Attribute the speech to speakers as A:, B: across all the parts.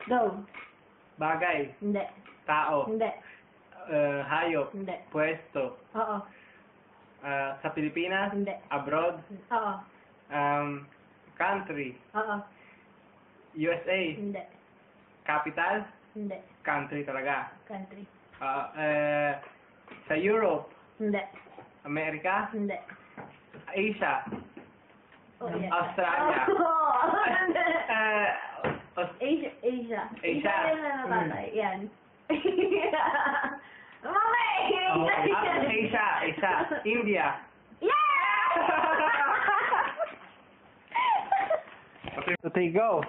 A: Go.
B: Bagay.
A: Hindi.
B: Tao.
A: Hindi.
B: Hayop.
A: Hindi.
B: Pwesto.
A: Oo.
B: Sa Pilipinas.
A: Hindi.
B: Abroad.
A: Oo.
B: Country.
A: Oo.
B: USA.
A: Hindi.
B: Capital.
A: Hindi.
B: Country talaga.
A: Country.
B: Sa Europe.
A: Hindi.
B: Amerika.
A: Hindi.
B: Asia.
A: Oh, yeah.
B: Australia.
A: Oh,
B: Aus-
A: Asia.
B: Asia.
A: Yan na natatay. Yan. Mami!
B: Asia. India.
A: Yeah!
B: Okay, go.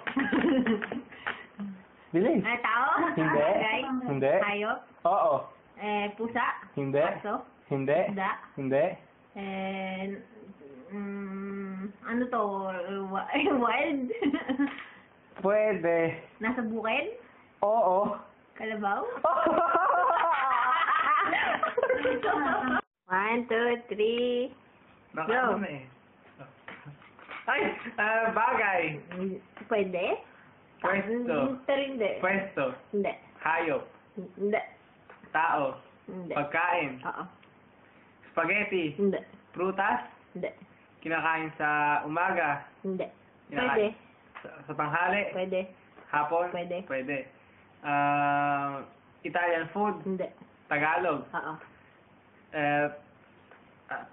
B: Bilis.
A: Tao?
B: Hindi.
A: Bagay?
B: Hindi.
A: Hayop?
B: Oo.
A: Pusa?
B: Hindi.
A: Aso?
B: Hindi.
A: Isda?
B: Hindi.
A: Ano to? Wild?
B: Pwede.
A: Nasa bukid?
B: Oo.
A: Kalabaw? 1, 2, 3.
B: Nakaano na eh. Ay! Bagay.
A: Pwede?
B: Pwesto.
A: Pero hindi.
B: Pwesto.
A: Hindi.
B: Hayop.
A: Hindi.
B: Tao.
A: Hindi.
B: Pagkain.
A: Oo.
B: Spaghetti.
A: Hindi.
B: Prutas.
A: Hindi.
B: Kinakain sa umaga.
A: Hindi. Pwede.
B: Kinakain sa tanghali.
A: Pwede.
B: Hapon.
A: Pwede.
B: Pwede. Italian food.
A: Hindi.
B: Tagalog.
A: Oo.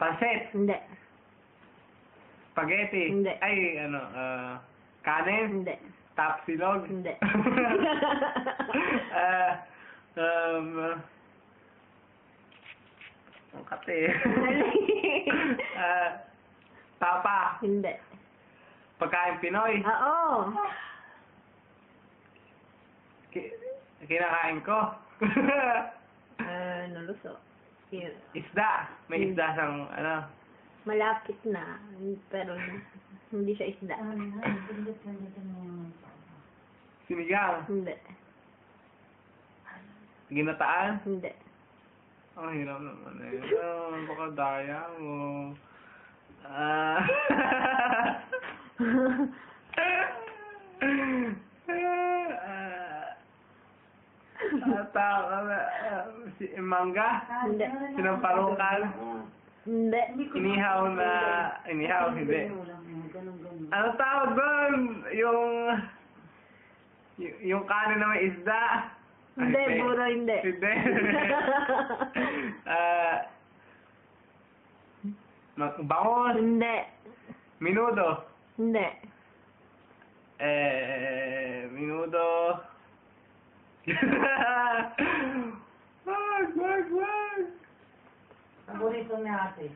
B: Pansit.
A: Hindi.
B: Spaghetti.
A: Hindi.
B: Ay, kanin.
A: Hindi.
B: Tapsilog.
A: Hindi.
B: Ang kate. Tapa.
A: Hindi.
B: Pagkain Pinoy.
A: Oo.
B: Kinakain ko.
A: Naluso. Yun.
B: Isda. May isda sang,
A: Malapit na. Pero hindi siya isda.
B: Sinigang.
A: Hindi.
B: Ginataan.
A: Hindi.
B: Ang hirap naman eh. Baka daya mo. Mangga?
A: Hindi.
B: Sinampalukan?
A: Hindi.
B: Inihaw, hindi. Ano tawag doon? Yung kanin na may isda?
A: Hindi, puro hindi.
B: Hindi. Bangos?
A: Hindi.
B: Minudo?
A: Hindi.
B: Minudo. Wag.
C: Paborito ni ate.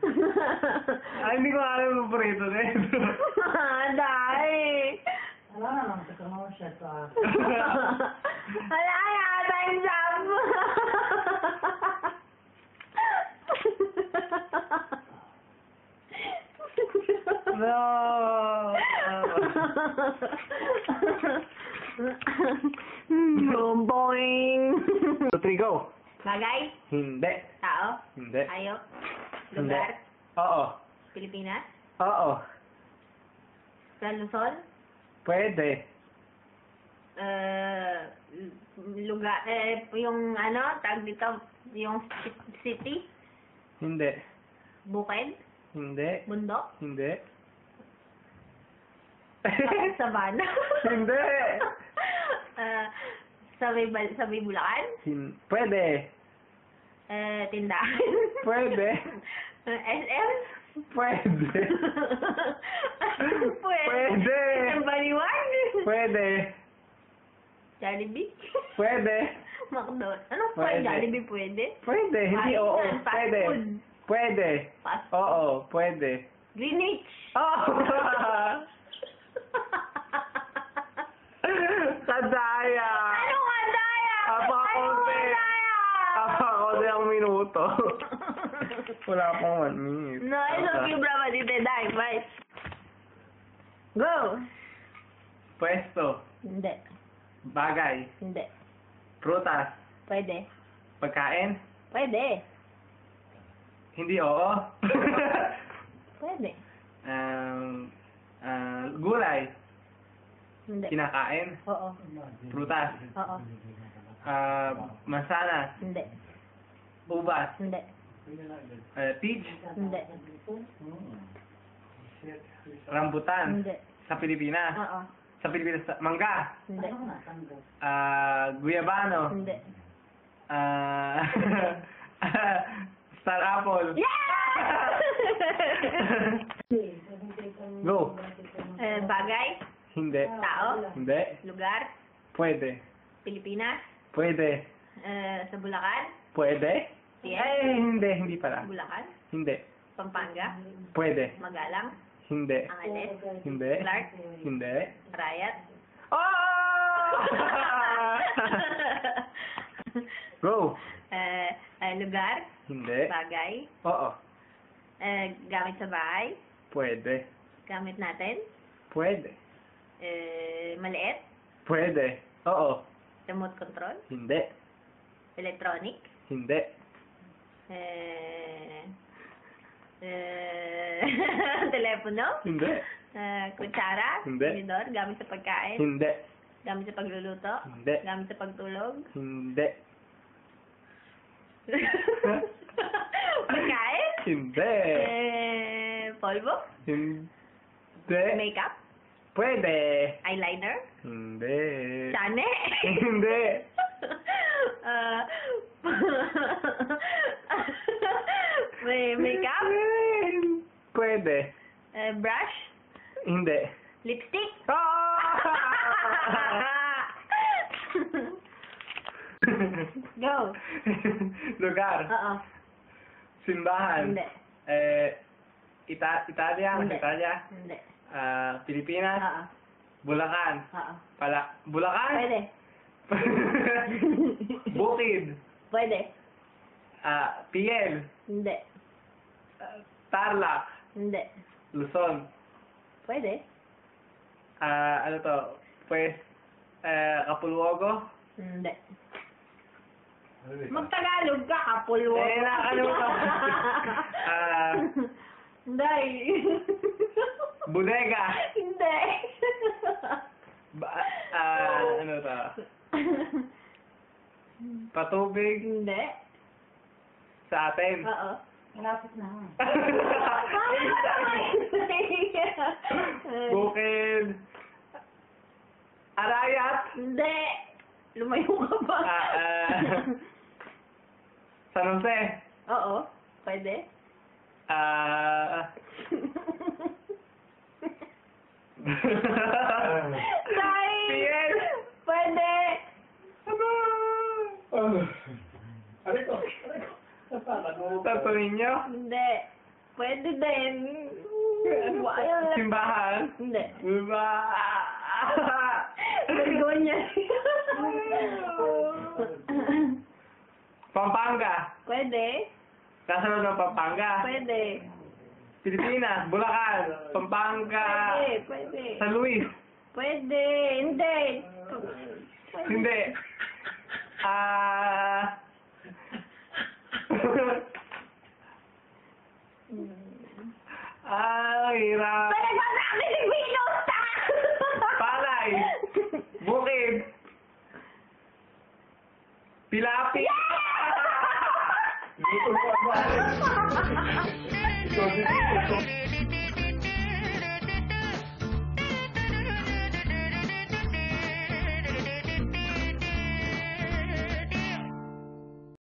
B: Ay, hindi ko alam yung paborito na ito.
A: Dahil.
C: Wala naman sa commercial to ate.
A: Wala yata yung job.
B: No.
A: Boing.
B: 2, 3, go.
A: Bagay?
B: Hindi.
A: Tao?
B: Hindi.
A: Hayop?
B: Hindi.
A: Lugar?
B: Oo.
A: Pilipinas?
B: Oo.
A: Sa Luzon?
B: Pwede.
A: Lugar, yung tag dito, yung city?
B: Hindi.
A: Bukid?
B: Hindi.
A: Bundok?
B: Hindi.
A: Sabana?
B: Hindi.
A: Sa may Bulacan?
B: Pwede.
A: Tindahan?
B: Pwede.
A: SM?
B: Pwede. Pwede.
A: Isang baliwan?
B: Pwede.
A: Jollibee?
B: Pwede.
A: McDo. Ano pa?
B: Pwede.
A: Jollibee pwede?
B: Pwede. Hindi, oo.
A: Fast
B: Pwede.
A: food.
B: Pwede.
A: Fast
B: Oo, pwede.
A: Greenwich?
B: Oh! Kadaya!
A: Ano ka, Daya?
B: Apakakonti.
A: Ano ka, Daya?
B: Apakakonti ang minuto. Wala pang 1 minute.
A: No, it's okay, bravo. Dito, Daya. Bye. Go!
B: Pwesto.
A: Hindi.
B: Bagay.
A: Hindi.
B: Prutas.
A: Pwede.
B: Pagkain.
A: Pwede.
B: Hindi, oo.
A: Pwede.
B: Gulay.
A: Hindi.
B: Kinakain.
A: Oo.
B: Prutas.
A: Oo.
B: Mansanas.
A: Hindi.
B: Ubas.
A: Hindi.
B: Peach.
A: Hindi.
B: Rambutan.
A: Hindi.
B: Sa Pilipinas.
A: Oo.
B: Sa Pilipinas. Mangga.
A: Hindi.
B: Guyabano.
A: Hindi.
B: Star apple.
A: Yeah!
B: Go.
A: Bagay,
B: Hindi.
A: tao,
B: Hindi.
A: lugar,
B: Pwede.
A: Pilipinas,
B: Pwede.
A: sa Bulacan,
B: Pwede?
A: Yes.
B: Ay, hindi pala.
A: Bulacan,
B: Hindi.
A: Pampanga,
B: Pwede.
A: Magalang,
B: Hindi.
A: Angeles,
B: Hindi.
A: Clark,
B: Hindi.
A: Rayat.
B: Oh! Go.
A: Lugar,
B: Hindi.
A: bagay,
B: Oo.
A: gamit sa bahay,
B: Pwede.
A: gamit natin,
B: Pwede.
A: maliit,
B: Pwede. Oo.
A: remote control,
B: Hindi.
A: electronic,
B: Hindi.
A: telepono,
B: Hindi.
A: kutsara,
B: Hindi.
A: tinidor, gamit sa pagkain,
B: Hindi.
A: gamit sa pagluluto,
B: Hindi.
A: gamit sa pagtulog,
B: Hindi.
A: pagkain,
B: Hindi.
A: polvo,
B: Hindi.
A: makeup,
B: Pwede.
A: eyeliner,
B: Hindi.
A: sane,
B: Hindi.
A: may makeup,
B: Pwede.
A: brush,
B: Hindi.
A: lipstick.
B: Oh!
A: Go.
B: Lugar.
A: Oo.
B: Simbahan.
A: Hindi.
B: Italia.
A: Hindi.
B: Italia.
A: Hindi.
B: Pilipinas.
A: Oo.
B: Bulacan.
A: Oo.
B: Bulacan?
A: Pwede.
B: Bukid.
A: Pwede.
B: PL.
A: Hindi.
B: Tarlac.
A: Hindi.
B: Luzon.
A: Pwede.
B: Ano to? Pues, Kapuluogo.
A: Hindi. Magtagalog ka, kapulwo.
B: Nakalimutan ko.
A: Hindi.
B: Bodega.
A: Hindi.
B: Ano to? Patubig
A: Hindi.
B: sa atin.
A: Oo.
C: Malapit na.
B: Bukid. Arayat.
A: Hindi. Lumayo ka ba?
B: San Jose.
A: Oo. Pwede. Dai!
B: PL.
A: Pwede.
B: Santo Niño.
A: Hindi. Pwede din. Ayaw lang.
B: Simbahan.
A: Hindi. Vergonya.
B: Pampanga.
A: Pwede.
B: Kasunod ng Pampanga.
A: Pwede.
B: Pilipinas. Bulacan. Pampanga.
A: Pwede. Pwede.
B: San Luis.
A: Pwede. Hindi. Pwede.
B: Hindi. Hirap.
A: Pwede ba sa Pilipinos ta?
B: Palay. Bukid. Pilapi.
A: Yeah!